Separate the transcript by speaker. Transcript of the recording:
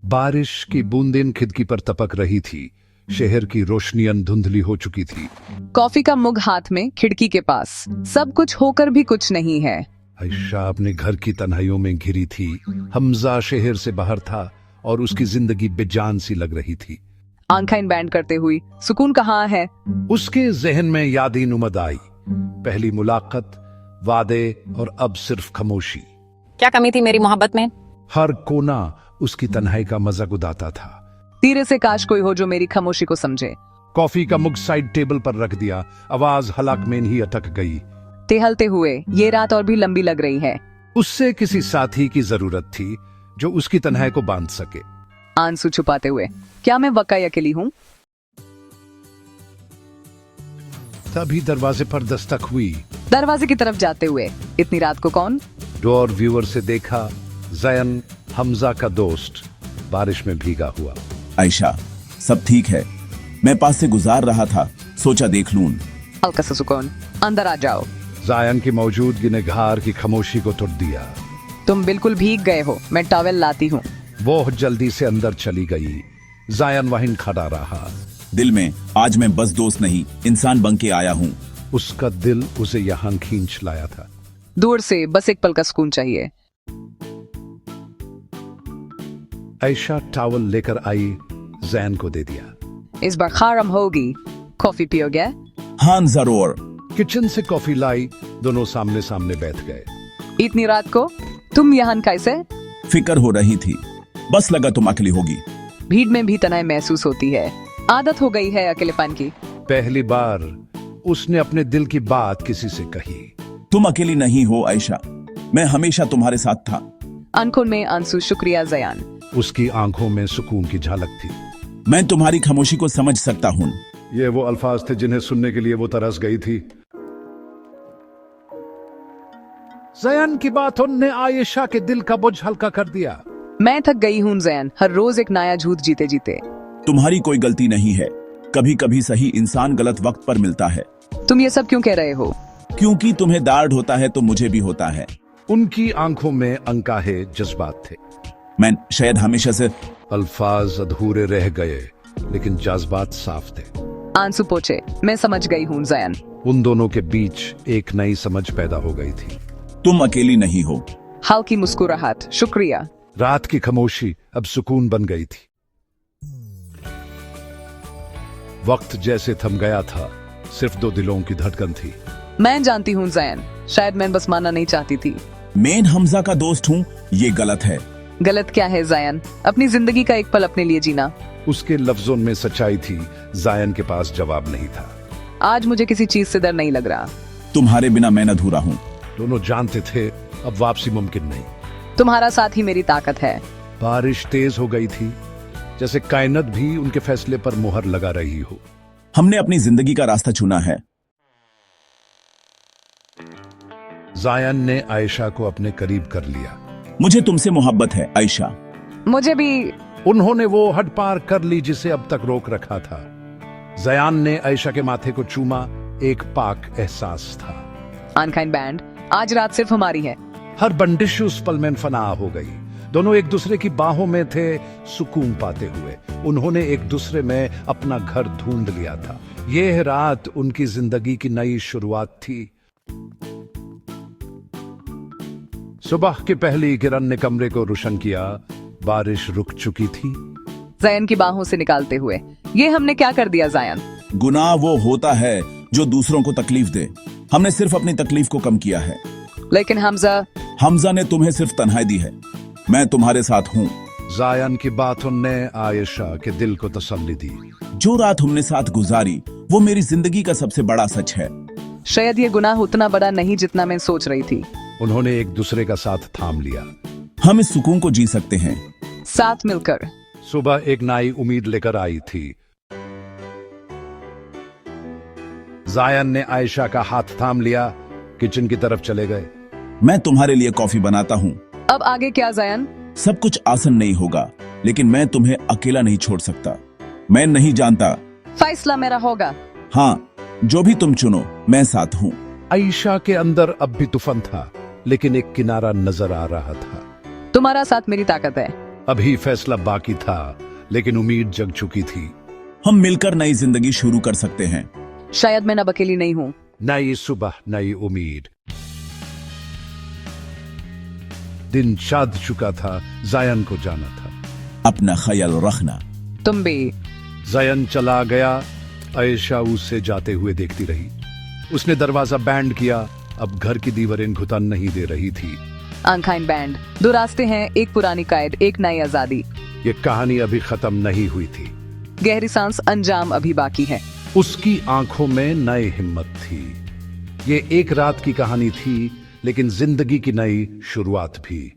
Speaker 1: बारिश की बूंदें खिड़की पर टपक रही थी। शहर की रोशनियां धुंधली हो चुकी थी।
Speaker 2: कॉफी का मुग हाथ में खिड़की के पास। सब कुछ होकर भी कुछ नहीं है।
Speaker 1: आयशा अपने घर की तन्हाइयों में घिरी थी। हमजा शहर से बाहर था और उसकी जिंदगी बेजान सी लग रही थी।
Speaker 2: आंखें बैंड करते हुई, सुकून कहाँ है?
Speaker 1: उसके जहन में यादें नुमद आई। पहली मुलाकात, वादे और अब सिर्फ खामोशी।
Speaker 3: क्या कमी थी मेरी मोहब्बत में?
Speaker 1: हर कोना उसकी तन्हाई का मजाक उड़ाता था।
Speaker 2: तीरे से काश कोई हो जो मेरी खामोशी को समझे।
Speaker 1: कॉफी का मुग साइड टेबल पर रख दिया। आवाज हलाक में ही अटक गई।
Speaker 2: टहलते हुए ये रात और भी लंबी लग रही है।
Speaker 1: उससे किसी साथी की जरूरत थी जो उसकी तन्हाई को बांध सके।
Speaker 2: आंसू छुपाते हुए, क्या मैं वाकई अकेली हूँ?
Speaker 1: तभी दरवाजे पर दस्तक हुई।
Speaker 2: दरवाजे की तरफ जाते हुए, इतनी रात को कौन?
Speaker 1: डोर व्यूअर से देखा, जयन, हमजा का दोस्त, बारिश में भीगा हुआ।
Speaker 4: आयशा, सब ठीक है? मैं पास से गुजार रहा था, सोचा देख लूं।
Speaker 2: हल्का सा सुकून, अंदर आ जाओ।
Speaker 1: जायन की मौजूदगी ने घर की खामोशी को तोड़ दिया।
Speaker 2: तुम बिल्कुल भीग गए हो, मैं टॉवेल लाती हूँ।
Speaker 1: वो जल्दी से अंदर चली गई। जायन वहीं खड़ा रहा।
Speaker 4: दिल में आज मैं बस दोस्त नहीं, इंसान बन के आया हूँ।
Speaker 1: उसका दिल उसे यहाँ खींच लाया था।
Speaker 2: दूर से बस एक पल का सुकून चाहिए।
Speaker 1: आयशा टॉवल लेकर आई, जैन को दे दिया।
Speaker 2: इस बार खारम होगी। कॉफी पियोगे?
Speaker 4: हाँ जरूर।
Speaker 1: किचन से कॉफी लाई। दोनों सामने सामने बैठ गए।
Speaker 2: इतनी रात को तुम यहाँ कैसे?
Speaker 4: फिक्र हो रही थी, बस लगा तुम अकेली होगी।
Speaker 2: भीड़ में भी तनाव महसूस होती है। आदत हो गई है अकेलेपन की।
Speaker 1: पहली बार उसने अपने दिल की बात किसी से कही।
Speaker 4: तुम अकेली नहीं हो आयशा, मैं हमेशा तुम्हारे साथ था।
Speaker 2: आंखों में आंसू। शुक्रिया जयान।
Speaker 1: उसकी आंखों में सुकून की झलक थी।
Speaker 4: मैं तुम्हारी खामोशी को समझ सकता हूँ।
Speaker 1: ये वो अल्फाज थे जिन्हें सुनने के लिए वो तरस गई थी। जयान की बातों ने आयशा के दिल का बोझ हल्का कर दिया।
Speaker 2: मैं थक गई हूँ जयान, हर रोज एक नया झूठ जीते जीते।
Speaker 4: तुम्हारी कोई गलती नहीं है, कभी कभी सही इंसान गलत वक्त पर मिलता है।
Speaker 2: तुम ये सब क्यों कह रहे हो?
Speaker 4: क्योंकि तुम्हें दर्द होता है तो मुझे भी होता है।
Speaker 1: उनकी आंखों में अनकाहे जज्बात थे।
Speaker 4: मैं शायद हमेशा से
Speaker 1: अल्फाज अधूरे रह गए, लेकिन जज्बात साफ थे।
Speaker 2: आंसू पोछे। मैं समझ गई हूँ जयान।
Speaker 1: उन दोनों के बीच एक नई समझ पैदा हो गई थी।
Speaker 4: तुम अकेली नहीं हो।
Speaker 2: हल्की मुस्कुराहट। शुक्रिया।
Speaker 1: रात की खामोशी अब सुकून बन गई थी। वक्त जैसे थम गया था, सिर्फ दो दिलों की धड़कन थी।
Speaker 2: मैं जानती हूँ जयान, शायद मैं बस मानना नहीं चाहती थी।
Speaker 4: मैं हमजा का दोस्त हूँ, ये गलत है।
Speaker 2: गलत क्या है जयान? अपनी जिंदगी का एक पल अपने लिए जीना।
Speaker 1: उसके लफ्जों में सच्चाई थी। जायन के पास जवाब नहीं था।
Speaker 2: आज मुझे किसी चीज से डर नहीं लग रहा।
Speaker 4: तुम्हारे बिना मैं अधूरा हूँ।
Speaker 1: दोनों जानते थे अब वापसी मुमकिन नहीं।
Speaker 2: तुम्हारा साथ ही मेरी ताकत है।
Speaker 1: बारिश तेज हो गई थी, जैसे कायनात भी उनके फैसले पर मुहर लगा रही हो।
Speaker 4: हमने अपनी जिंदगी का रास्ता चुना है।
Speaker 1: जायन ने आयशा को अपने करीब कर लिया।
Speaker 4: मुझे तुमसे मोहब्बत है आयशा।
Speaker 2: मुझे भी।
Speaker 1: उन्होंने वो हद पार कर ली जिसे अब तक रोक रखा था। जयान ने आयशा के माथे को चूमा। एक पाक एहसास था।
Speaker 2: Unkind band. आज रात सिर्फ हमारी है।
Speaker 1: हर बंदिश उस पल में फना हो गई। दोनों एक दूसरे की बाहों में थे, सुकून पाते हुए। उन्होंने एक दूसरे में अपना घर ढूंढ लिया था। यह रात उनकी जिंदगी की नई शुरुआत थी। सुबह की पहली किरण ने कमरे को रोशन किया। बारिश रुक चुकी थी।
Speaker 2: जयान की बाहों से निकालते हुए, ये हमने क्या कर दिया जयान?
Speaker 4: गुनाह वो होता है जो दूसरों को तकलीफ दे। हमने सिर्फ अपनी तकलीफ को कम किया है।
Speaker 2: लेकिन हमजा
Speaker 4: ने तुम्हें सिर्फ तन्हाई दी है। मैं तुम्हारे साथ हूँ।
Speaker 1: जायन की बातों ने आयशा के दिल को तसल्ली दी।
Speaker 4: जो रात हमने साथ गुजारी वो मेरी जिंदगी का सबसे बड़ा सच है।
Speaker 2: शायद ये गुनाह उतना बड़ा नहीं जितना मैं सोच रही थी।
Speaker 1: उन्होंने एक दूसरे का साथ थाम लिया।
Speaker 4: हम इस सुकून को जी सकते हैं
Speaker 2: साथ मिलकर।
Speaker 1: सुबह एक नई उम्मीद लेकर आई थी। जायन ने आयशा का हाथ थाम लिया। किचन की तरफ चले गए।
Speaker 4: मैं तुम्हारे लिए कॉफी बनाता हूँ।
Speaker 2: अब आगे क्या जयान?
Speaker 4: सब कुछ आसान नहीं होगा, लेकिन मैं तुम्हें अकेला नहीं छोड़ सकता। मैं नहीं जानता।
Speaker 2: फैसला मेरा होगा।
Speaker 4: हाँ, जो भी तुम चुनो मैं साथ हूँ।
Speaker 1: आयशा के अंदर अब भी तूफान था, लेकिन एक किनारा नजर आ रहा था।
Speaker 2: तुम्हारा साथ मेरी ताकत है।
Speaker 1: अभी फैसला बाकी था, लेकिन उम्मीद जग चुकी थी।
Speaker 4: हम मिलकर नई जिंदगी शुरू कर सकते हैं।
Speaker 2: शायद मैं अब अकेली नहीं हूँ।
Speaker 1: नई सुबह, नई उम्मीद। दिन चाँद चुका था, जायन को जाना था।
Speaker 4: अपना ख्याल रखना।
Speaker 2: तुम भी।
Speaker 1: जायन चला गया। आयशा उसे जाते हुए देखती रही। उसने दरवाजा बैंड किया। अब घर की दीवारें घुटन नहीं दे रही थी।
Speaker 2: Unkind band. दो रास्ते हैं, एक पुरानी कैद, एक नई आजादी।
Speaker 1: ये कहानी अभी खत्म नहीं हुई थी।
Speaker 2: गहरी सांस, अंजाम अभी बाकी है।
Speaker 1: उसकी आंखों में नई हिम्मत थी। ये एक रात की कहानी थी, लेकिन जिंदगी की नई शुरुआत भी।